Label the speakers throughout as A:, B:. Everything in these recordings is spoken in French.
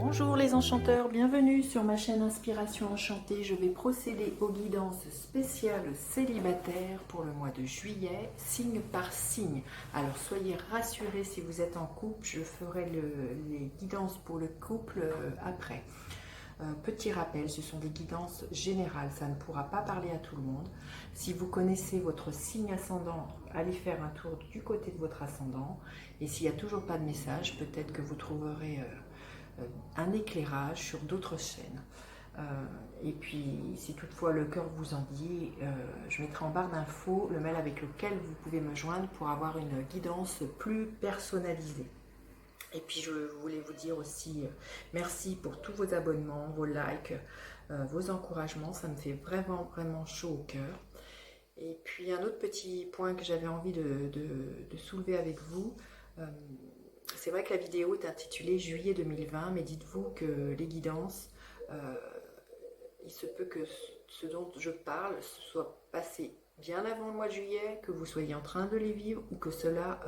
A: Bonjour les enchanteurs, bienvenue sur ma chaîne Inspiration Enchantée. Je vais procéder aux guidances spéciales célibataires pour le mois de juillet, signe par signe. Alors soyez rassurés si vous êtes en couple, je ferai les guidances pour le couple après. Petit rappel, ce sont des guidances générales, ça ne pourra pas parler à tout le monde. Si vous connaissez votre signe ascendant, allez faire un tour du côté de votre ascendant. Et s'il n'y a toujours pas de message, peut-être que vous trouverez un éclairage sur d'autres chaînes. Et puis, si toutefois le cœur vous en dit, je mettrai en barre d'infos le mail avec lequel vous pouvez me joindre pour avoir une guidance plus personnalisée. Et puis, je voulais vous dire aussi merci pour tous vos abonnements, vos likes, vos encouragements. Ça me fait vraiment, vraiment chaud au cœur. Et puis, un autre petit point que j'avais envie de soulever avec vous. C'est vrai que la vidéo est intitulée Juillet 2020, mais dites-vous que les guidances, il se peut que ce dont je parle soit passé bien avant le mois de juillet, que vous soyez en train de les vivre ou que cela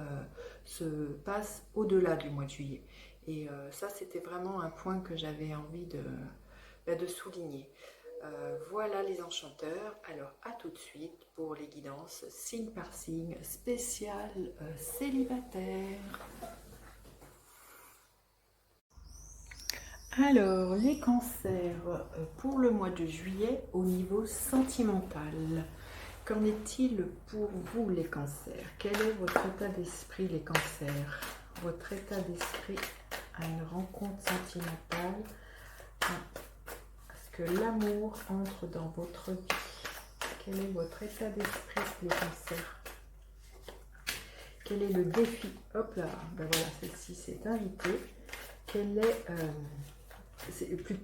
A: se passe au-delà du mois de juillet. Et ça, c'était vraiment un point que j'avais envie de souligner. Voilà les enchanteurs, alors à tout de suite pour les guidances signe par signe spéciales célibataire. Alors, les cancers pour le mois de juillet au niveau sentimental. Qu'en est-il pour vous les cancers? Quel est votre état d'esprit les cancers? Votre état d'esprit à une rencontre sentimentale? Est-ce que l'amour entre dans votre vie? Quel est votre état d'esprit les cancers? Quel est le défi? Hop là, ben voilà, celle-ci s'est invitée. Quel est...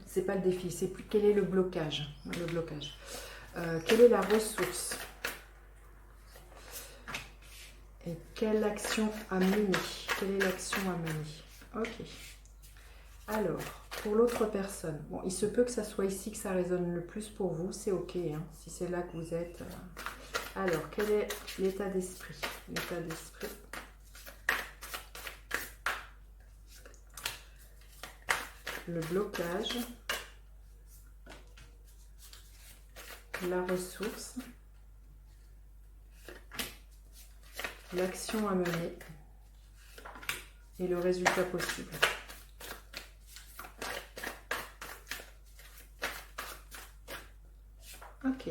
A: c'est pas le défi, c'est plus quel est le blocage. Quelle est la ressource et quelle action à mener? Quelle est l'action à mener? Ok. Alors, pour l'autre personne, bon, il se peut que ça soit ici que ça résonne le plus pour vous, c'est ok, hein, si c'est là que vous êtes. Alors, quel est l'état d'esprit? L'état d'esprit. Le blocage, la ressource, l'action à mener et le résultat possible. Ok,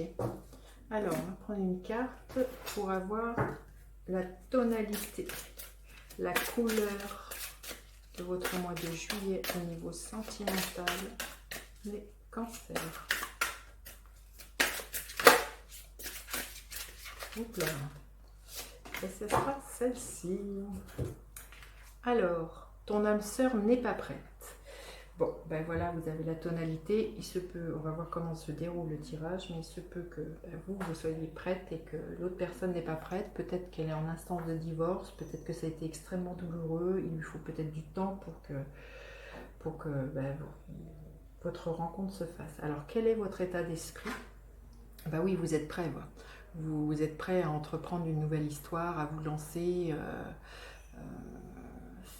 A: alors on va prendre une carte pour avoir la tonalité, la couleur de votre mois de juillet au niveau sentimental, les cancers. Oups là. Et ce sera celle-ci. Alors, ton âme sœur n'est pas prête. Bon, ben voilà, vous avez la tonalité. Il se peut, on va voir comment se déroule le tirage, mais il se peut que vous soyez prête et que l'autre personne n'est pas prête. Peut-être qu'elle est en instance de divorce, peut-être que ça a été extrêmement douloureux. Il lui faut peut-être du temps pour que votre rencontre se fasse. Alors, quel est votre état d'esprit? Ben oui, vous êtes prêt. Vous êtes prêt à entreprendre une nouvelle histoire, à vous lancer.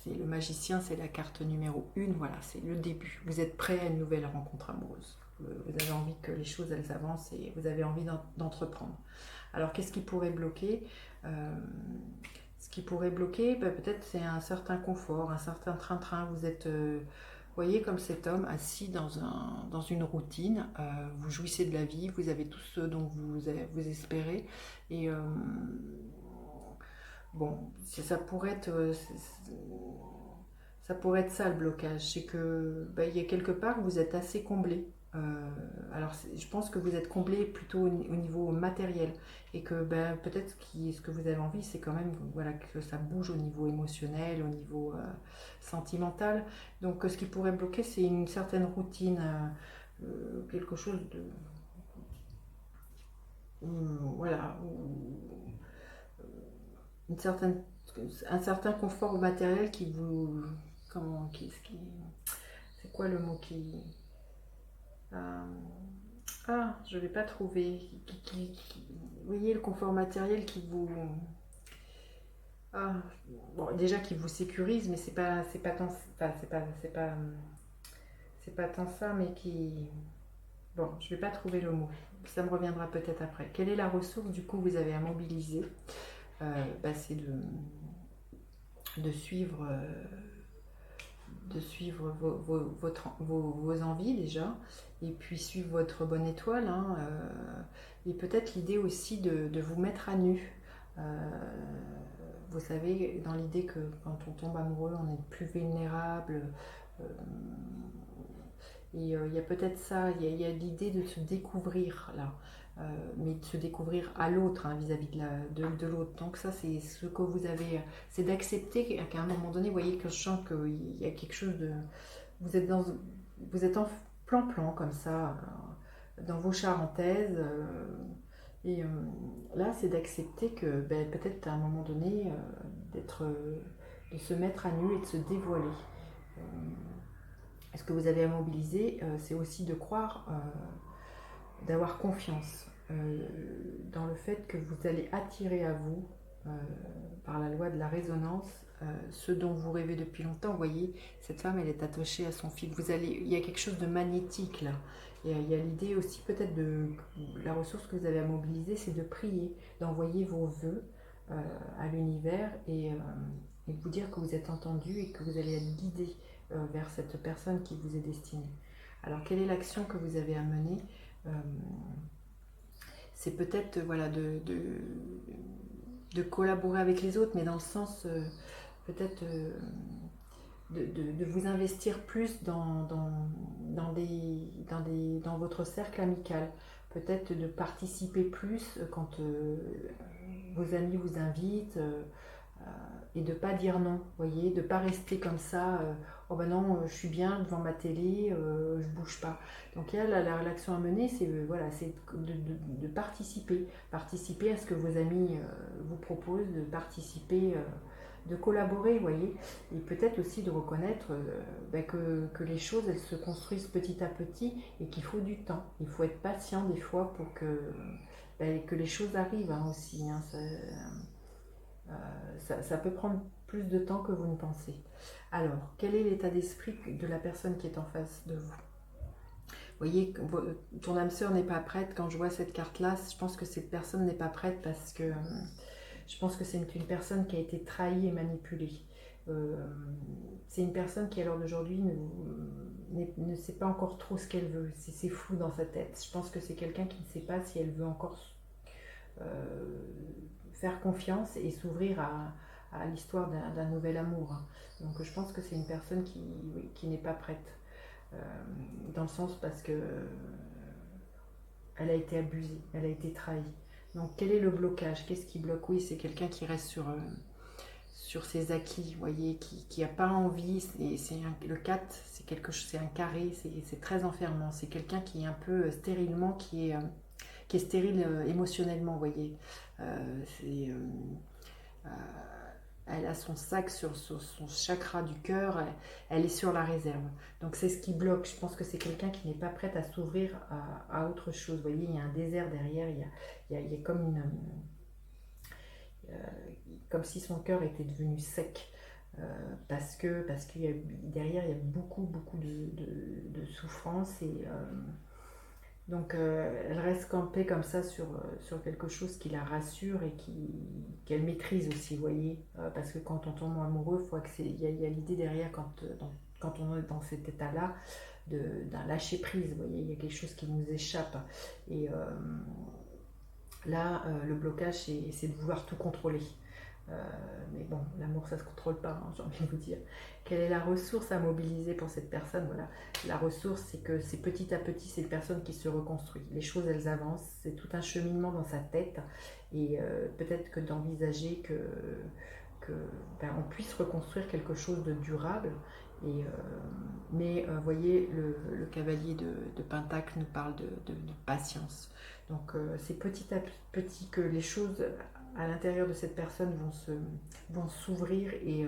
A: C'est le magicien, c'est la carte numéro 1, voilà, c'est le début. Vous êtes prêt à une nouvelle rencontre amoureuse. Vous avez envie que les choses elles avancent et vous avez envie d'entreprendre. Alors qu'est-ce qui pourrait bloquer? Ce qui pourrait bloquer, peut-être c'est un certain confort, un certain train-train. Vous êtes, voyez, comme cet homme assis dans une routine. Vous jouissez de la vie, vous avez tout ce dont vous espérez. Et bon, ça pourrait être ça le blocage, c'est que il y a quelque part vous êtes assez comblé. Alors je pense que vous êtes comblé plutôt au niveau matériel et que peut-être ce que vous avez envie c'est quand même voilà, que ça bouge au niveau émotionnel, au niveau sentimental. Donc ce qui pourrait bloquer c'est une certaine routine, quelque chose de... voilà... un certain confort matériel qui vous... c'est quoi le mot qui... je ne vais pas trouver. Vous voyez, le confort matériel qui vous... bon, déjà qui vous sécurise, mais c'est pas tant... Enfin, c'est pas c'est pas tant ça, mais qui... Bon, je vais pas trouver le mot. Ça me reviendra peut-être après. Quelle est la ressource, du coup, vous avez à mobiliser? C'est de suivre vos envies déjà, et puis suivre votre bonne étoile, hein, et peut-être l'idée aussi de vous mettre à nu. Vous savez, dans l'idée que quand on tombe amoureux, on est plus vulnérable. euh, et il y a peut-être ça, il y a l'idée de se découvrir là, mais de se découvrir à l'autre, hein, vis-à-vis de l'autre. Donc ça, c'est ce que vous avez, c'est d'accepter qu'à un moment donné, vous voyez que je sens qu'il y a quelque chose de... Vous êtes, vous êtes en plan-plan comme ça, dans vos charentaises. Et là, c'est d'accepter que peut-être à un moment donné, de se mettre à nu et de se dévoiler. Euh, Ce que vous avez à mobiliser, c'est aussi de croire, d'avoir confiance dans le fait que vous allez attirer à vous, euh, par la loi de la résonance, ce dont vous rêvez depuis longtemps. Vous voyez, cette femme, elle est attachée à son fil. Il y a quelque chose de magnétique là. Il y a l'idée aussi peut-être de... La ressource que vous avez à mobiliser, c'est de prier, d'envoyer vos vœux à l'univers et de vous dire que vous êtes entendu et que vous allez être guidé vers cette personne qui vous est destinée. Alors, quelle est l'action que vous avez à mener? euh, C'est peut-être voilà, de collaborer avec les autres, mais dans le sens peut-être de vous investir plus dans votre cercle amical. Peut-être de participer plus quand vos amis vous invitent, et de ne pas dire non, voyez, de ne pas rester comme ça, oh ben non, je suis bien devant ma télé, je bouge pas. Donc il y a l'action à mener, c'est voilà, c'est de participer à ce que vos amis vous proposent, de participer, de collaborer, voyez, et peut-être aussi de reconnaître que les choses, elles se construisent petit à petit et qu'il faut du temps. Il faut être patient des fois pour que les choses arrivent, hein, aussi, hein, ça peut prendre plus de temps que vous ne pensez. Alors, quel est l'état d'esprit de la personne qui est en face de vous? Vous voyez, ton âme sœur n'est pas prête. Quand je vois cette carte-là, je pense que cette personne n'est pas prête parce que je pense que c'est une personne qui a été trahie et manipulée. C'est une personne qui, à l'heure d'aujourd'hui, ne sait pas encore trop ce qu'elle veut. C'est flou dans sa tête. Je pense que c'est quelqu'un qui ne sait pas si elle veut encore faire confiance et s'ouvrir à l'histoire d'un nouvel amour. Donc je pense que c'est une personne qui n'est pas prête. Dans le sens parce que elle a été abusée, elle a été trahie. Donc quel est le blocage? Qu'est-ce qui bloque? Oui, c'est quelqu'un qui reste sur ses acquis, vous voyez, qui n'a pas envie. Le 4, c'est un carré, c'est très enfermant. C'est quelqu'un qui est un peu stérilement, qui est stérile émotionnellement, vous voyez. Elle a son sac sur son chakra du cœur, elle est sur la réserve. Donc c'est ce qui bloque. Je pense que c'est quelqu'un qui n'est pas prêt à s'ouvrir à autre chose. Vous voyez, il y a un désert derrière, il y a comme si son cœur était devenu sec. Parce que derrière, il y a beaucoup de souffrance et donc elle reste campée comme ça sur quelque chose qui la rassure et qu'elle maîtrise aussi, vous voyez. Parce que quand on tombe amoureux, il y a l'idée derrière quand on est dans cet état-là d'un lâcher prise, vous voyez, il y a quelque chose qui nous échappe. Et là, le blocage, c'est de vouloir tout contrôler. Mais bon, l'amour, ça ne se contrôle pas, hein, j'ai envie de vous dire. Quelle est la ressource à mobiliser pour cette personne? Voilà. La ressource, c'est que c'est petit à petit, c'est une personne qui se reconstruit. Les choses, elles avancent. C'est tout un cheminement dans sa tête. Et peut-être que d'envisager on puisse reconstruire quelque chose de durable. Mais voyez, le cavalier de Pentacle nous parle de patience. Donc c'est petit à petit que les choses à l'intérieur de cette personne vont s'ouvrir et,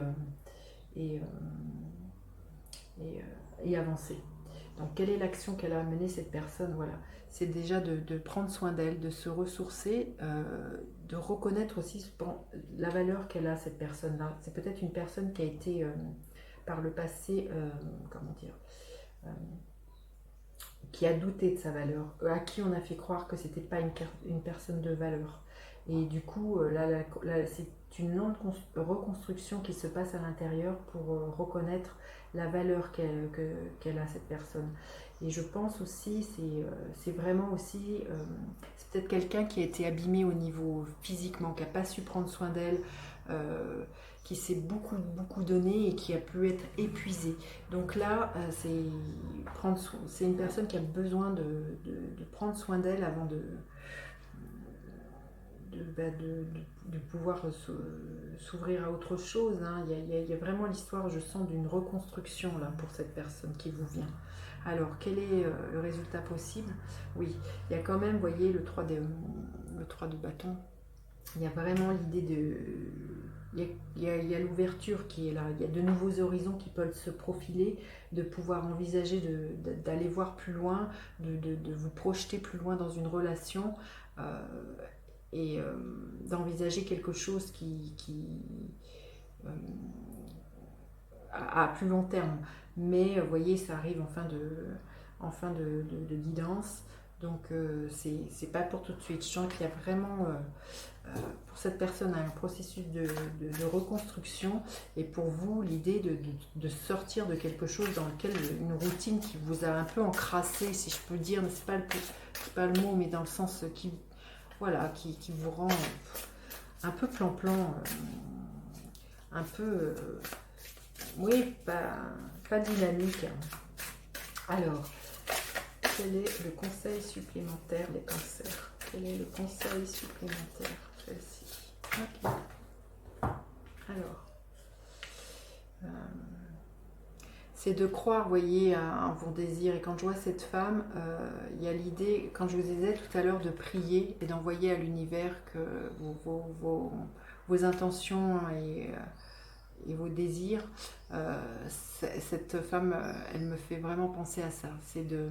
A: avancer. Donc quelle est l'action qu'elle a à mener cette personne? Voilà, c'est déjà de prendre soin d'elle, de se ressourcer, de reconnaître aussi la valeur qu'elle a, cette personne-là. C'est peut-être une personne qui a été par le passé, comment dire, qui a douté de sa valeur, à qui on a fait croire que c'était pas une personne de valeur. Et du coup, c'est une longue reconstruction qui se passe à l'intérieur pour reconnaître la valeur qu'elle a, cette personne. Et je pense aussi, c'est vraiment aussi, c'est peut-être quelqu'un qui a été abîmé au niveau physiquement, qui n'a pas su prendre soin d'elle, qui s'est beaucoup donné et qui a pu être épuisé. Donc là, c'est une personne qui a besoin de prendre soin d'elle avant de pouvoir s'ouvrir à autre chose. Hein. Il y a vraiment l'histoire, je sens, d'une reconstruction là pour cette personne qui vous vient. Alors, quel est le résultat possible? Oui, il y a quand même, vous voyez, le 3 de bâton. Il y a vraiment l'idée de... Il y a l'ouverture qui est là, il y a de nouveaux horizons qui peuvent se profiler, de pouvoir envisager d'aller voir plus loin, de vous projeter plus loin dans une relation et d'envisager quelque chose à plus long terme. Mais vous voyez, ça arrive en fin de guidance. Donc c'est pas pour tout de suite. Je sens qu'il y a vraiment pour cette personne un processus de reconstruction, et pour vous l'idée de sortir de quelque chose dans lequel une routine qui vous a un peu encrassé, si je peux dire, mais c'est pas le mot, mais dans le sens qui vous rend un peu plan-plan, un peu oui, pas dynamique. Alors, quel est le conseil supplémentaire des cancers? Quel est le conseil supplémentaire? Celle-ci. Ok. Alors, c'est de croire, vous voyez, en vos désirs. Et quand je vois cette femme, il y a l'idée, quand je vous disais tout à l'heure, de prier et d'envoyer à l'univers que vos intentions et vos désirs. Cette femme, elle me fait vraiment penser à ça. C'est de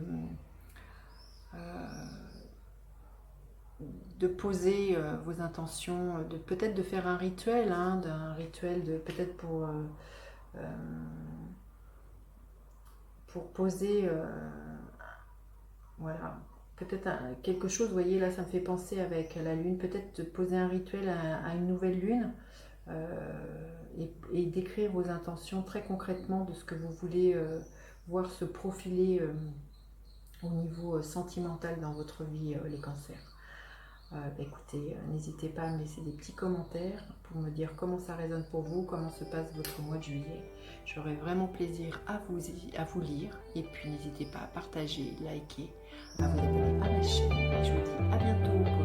A: poser vos intentions, peut-être de faire un rituel, hein, peut-être pour poser, voilà, peut-être quelque chose, vous voyez, là ça me fait penser avec la lune, peut-être de poser un rituel à une nouvelle lune, et d'écrire vos intentions très concrètement de ce que vous voulez voir se profiler au niveau sentimental dans votre vie, les cancers. Écoutez, n'hésitez pas à me laisser des petits commentaires pour me dire comment ça résonne pour vous, comment se passe votre mois de juillet. J'aurai vraiment plaisir à vous lire, et puis n'hésitez pas à partager, liker, à vous abonner à ma chaîne. Je vous dis à bientôt pour